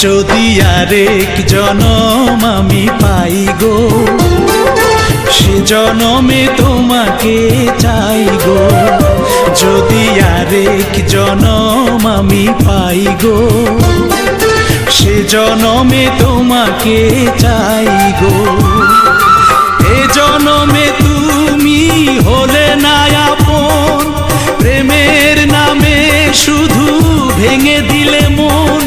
যদি আরেক জনম আমি পাই গো, সে জনমে তোমাকে চাই গো। যদি আরেক জনম আমি পাই গো, সে জনমে তোমাকে চাই গো। এ জনমে তুমি হলে না আপন, প্রেমের নামে শুধু ভেঙে দিলে মন।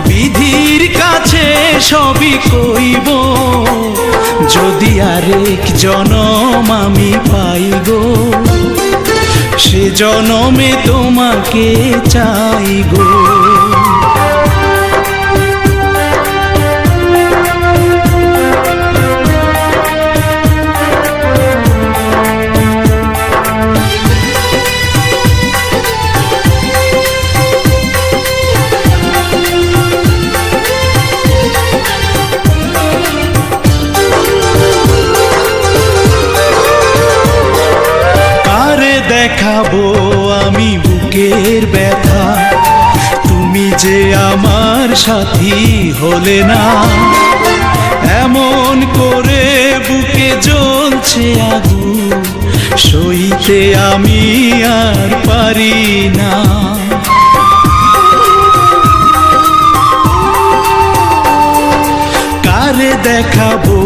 বিধির কাছে সবই কইব, যদি আরেক জনম আমি পাই গো, সে জনমে তোমাকে চাই গো। দেখাবো আমি বুকের ব্যথা, তুমি যে আমার সাথী হলে না। এমন করে বুকে জ্বলছে আগুন, সইতে আমি আর পারি না। কারে দেখাবো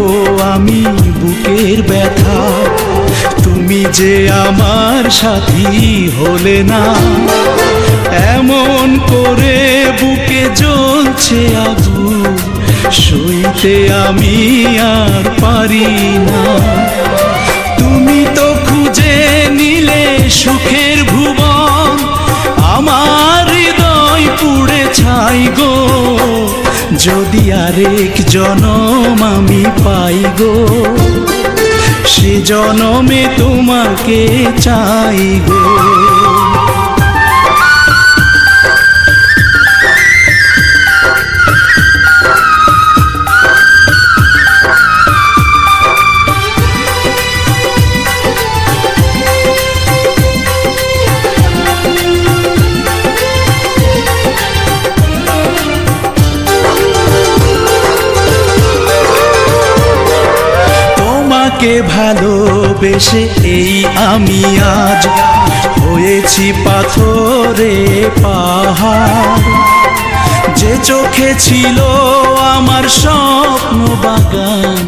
আমি বুকের ব্যথা, তুমি যে আমার সাথী হলে না। এমন করে বুকে জ্বলছে আগুন, সইতে আমি আর পারি না। তুমি তো খুঁজে নিলে সুখের ভুবন, আমার হৃদয় পুড়ে ছাই গো। যদি আরেক জনম আমি পাই গো, সে জনমে তোমাকে চাই গো। তোমাকে ভালোবেসে এই আমি আজ হয়েছি পাথরে পাহাড়। যে চোখে ছিল আমার স্বপ্ন বাগান,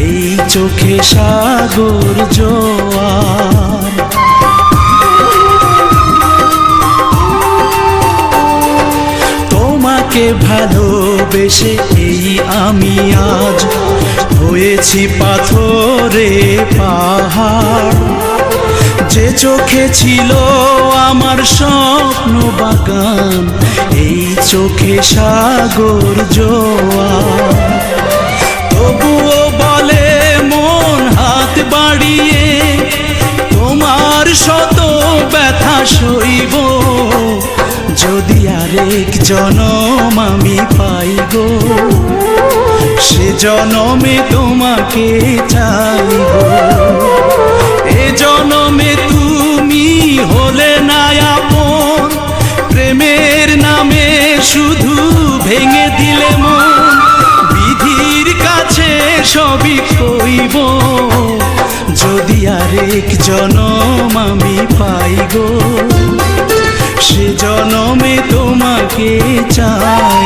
এই চোখে সাগর জোয়ার। তোমাকে ভালোবেসে এই আমি আজ হয়েছি পাথরে পাহাড়। যে চোখে ছিল আমার স্বপ্ন বাগান, এই চোখে সাগর জোয়ার। তবুও বলে মন হাত বাড়িয়ে, তোমার শত ব্যথা সইব। যদি আরেক জনম আমি পাই গো, সে জনমে তোমাকে চাই গো। এ জনমে তুমি হলে না আপন, প্রেমের নামে শুধু ভেঙে দিলে মন। বিধির কাছে সবই কইব, যদি আরেক জনম আমি পাই গো, সে জনমে তোমাকে চাই।